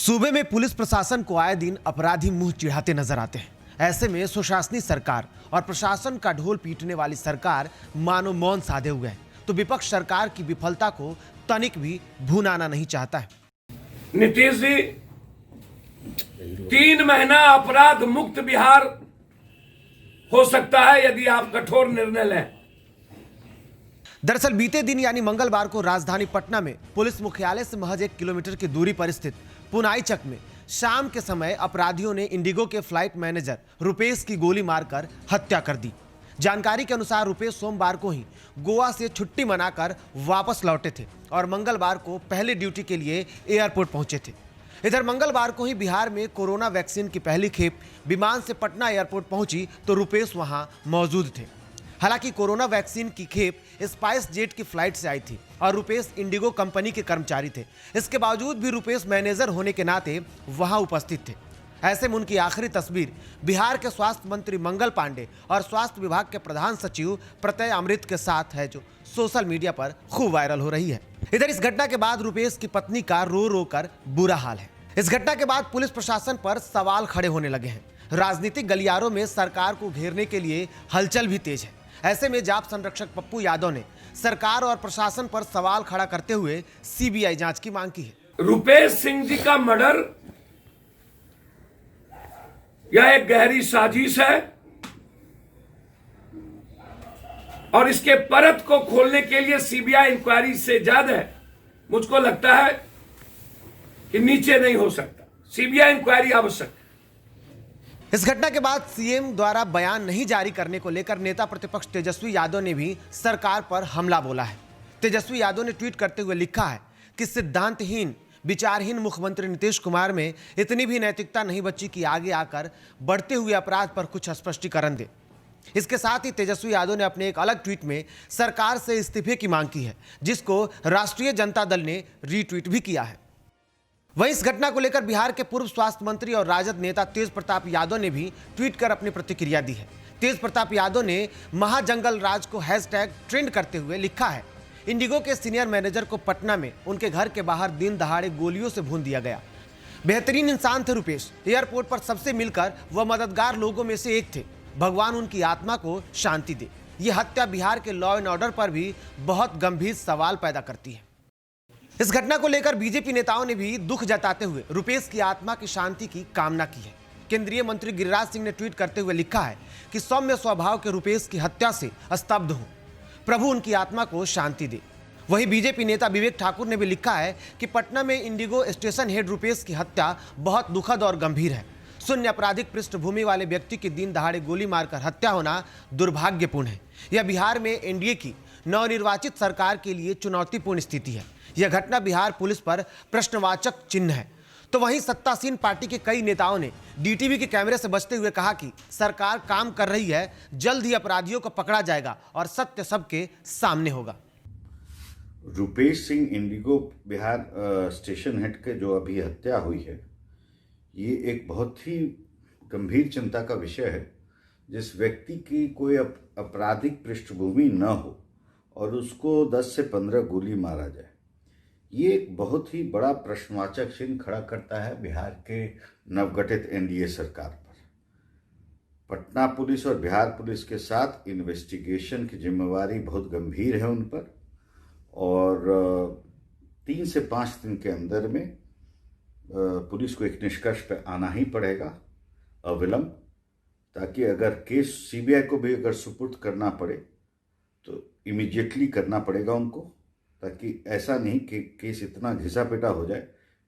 सूबे में पुलिस प्रशासन को आए दिन अपराधी मुंह चिढ़ाते नजर आते हैं। ऐसे में सुशासनी सरकार और प्रशासन का ढोल पीटने वाली सरकार मानो मौन साधे हुए है, तो विपक्ष सरकार की विफलता को तनिक भी भुनाना नहीं चाहता है। नीतीश जी 3 महीना अपराध मुक्त बिहार हो सकता है यदि आप कठोर निर्णय लें। दरअसल बीते दिन यानी मंगलवार को राजधानी पटना में पुलिस मुख्यालय से महज 1 किलोमीटर की दूरी पर स्थित पुनाई चक में शाम के समय अपराधियों ने इंडिगो के फ्लाइट मैनेजर रुपेश की गोली मारकर हत्या कर दी। जानकारी के अनुसार रुपेश सोमवार को ही गोवा से छुट्टी मनाकर वापस लौटे थे और मंगलवार को पहले ड्यूटी के लिए एयरपोर्ट पहुंचे थे। इधर मंगलवार को ही बिहार में कोरोना वैक्सीन की पहली खेप विमान से पटना एयरपोर्ट पहुंची तो रुपेश वहां मौजूद थे। हालांकि कोरोना वैक्सीन की खेप स्पाइस जेट की फ्लाइट से आई थी और रुपेश इंडिगो कंपनी के कर्मचारी थे। इसके बावजूद भी रुपेश मैनेजर होने के नाते वहां उपस्थित थे। ऐसे में उनकी आखिरी तस्वीर बिहार के स्वास्थ्य मंत्री मंगल पांडे और स्वास्थ्य विभाग के प्रधान सचिव प्रत्यय अमृत के साथ है, जो सोशल मीडिया पर खूब वायरल हो रही है। इधर इस घटना के बाद रुपेश की पत्नी का रो रो कर बुरा हाल है। इस घटना के बाद पुलिस प्रशासन पर सवाल खड़े होने लगे हैं। राजनीतिक गलियारों में सरकार को घेरने के लिए हलचल भी तेज है। ऐसे में जाप संरक्षक पप्पू यादव ने सरकार और प्रशासन पर सवाल खड़ा करते हुए सीबीआई जांच की मांग की है। रुपेश सिंह जी का मर्डर यह एक गहरी साजिश है और इसके परत को खोलने के लिए सीबीआई इंक्वायरी से ज्यादा मुझको लगता है कि नीचे नहीं हो सकता। सीबीआई इंक्वायरी आवश्यक है। इस घटना के बाद सीएम द्वारा बयान नहीं जारी करने को लेकर नेता प्रतिपक्ष तेजस्वी यादव ने भी सरकार पर हमला बोला है। तेजस्वी यादव ने ट्वीट करते हुए लिखा है कि सिद्धांतहीन विचारहीन मुख्यमंत्री नीतीश कुमार में इतनी भी नैतिकता नहीं बची कि आगे आकर बढ़ते हुए अपराध पर कुछ स्पष्टीकरण दे। इसके साथ ही तेजस्वी यादव ने अपने एक अलग ट्वीट में सरकार से इस्तीफे की मांग की है, जिसको राष्ट्रीय जनता दल ने रीट्वीट भी किया है। वहीं इस घटना को लेकर बिहार के पूर्व स्वास्थ्य मंत्री और राजद नेता तेज प्रताप यादव ने भी ट्वीट कर अपनी प्रतिक्रिया दी है। तेज प्रताप यादव ने महाजंगल राज को हैशटैग ट्रेंड करते हुए लिखा है, इंडिगो के सीनियर मैनेजर को पटना में उनके घर के बाहर दिन दहाड़े गोलियों से भून दिया गया। बेहतरीन इंसान थे रुपेश, एयरपोर्ट पर सबसे मिलकर वह मददगार लोगों में से एक थे। भगवान उनकी आत्मा को शांति दे। यह हत्या बिहार के लॉ एंड ऑर्डर पर भी बहुत गंभीर सवाल पैदा करती है। इस घटना को लेकर बीजेपी नेताओं ने भी दुख जताते हुए रुपेश की आत्मा की शांति की कामना की है। केंद्रीय मंत्री गिरिराज सिंह ने ट्वीट करते हुए लिखा है कि सौम्य स्वभाव के रुपेश की हत्या से स्तब्ध हूं, प्रभु उनकी आत्मा को शांति दे। वहीं बीजेपी नेता विवेक ठाकुर ने भी लिखा है कि पटना में इंडिगो स्टेशन हेड रुपेश की हत्या बहुत दुखद और गंभीर है। शून्य आपराधिक पृष्ठभूमि वाले व्यक्ति की दिन दहाड़े गोली मारकर हत्या होना दुर्भाग्यपूर्ण है। यह बिहार में एनडीए की नवनिर्वाचित सरकार के लिए चुनौतीपूर्ण स्थिति है। यह घटना बिहार पुलिस पर प्रश्नवाचक चिन्ह है। तो वहीं सत्तासीन पार्टी के कई नेताओं ने डीटीवी के कैमरे से बचते हुए कहा कि सरकार काम कर रही है, जल्द ही अपराधियों को पकड़ा जाएगा और सत्य सबके सामने होगा। Rupesh Singh Indigo Bihar station head के जो अभी हत्या हुई है, ये एक बहुत ही गंभीर चिंता का विषय है। जिस व्यक्ति की कोई आपराधिक पृष्ठभूमि न हो और उसको 10 से 15 गोली मारा जाए, ये एक बहुत ही बड़ा प्रश्नवाचक चिन्ह खड़ा करता है बिहार के नवगठित एनडीए सरकार पर। पटना पुलिस और बिहार पुलिस के साथ इन्वेस्टिगेशन की जिम्मेवारी बहुत गंभीर है उन पर और 3 से 5 दिन के अंदर में पुलिस को एक निष्कर्ष पर आना ही पड़ेगा अविलंब, ताकि अगर केस सीबीआई को भी अगर सुपुर्द करना पड़े तो इमीडिएटली करना पड़ेगा उनको, ताकि ऐसा नहीं कि केस इतना घिसा पिटा हो जाए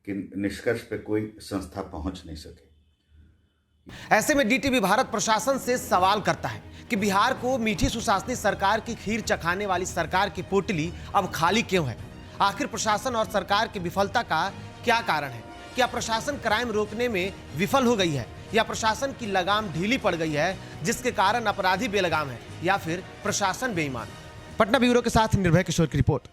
कि निष्कर्ष पे कोई संस्था पहुंच नहीं सके। ऐसे में डीटीवी भारत प्रशासन से सवाल करता है कि बिहार को मीठी सुशासनी सरकार की खीर चखाने वाली सरकार की पोटली अब खाली क्यों है? आखिर प्रशासन और सरकार की विफलता का क्या कारण है? क्या प्रशासन क्राइम रोकने में विफल हो गई है या प्रशासन की लगाम ढीली पड़ गई है, जिसके कारण अपराधी बेलगाम है, या फिर प्रशासन बेईमान? पटना ब्यूरो के साथ निर्भय किशोर की रिपोर्ट।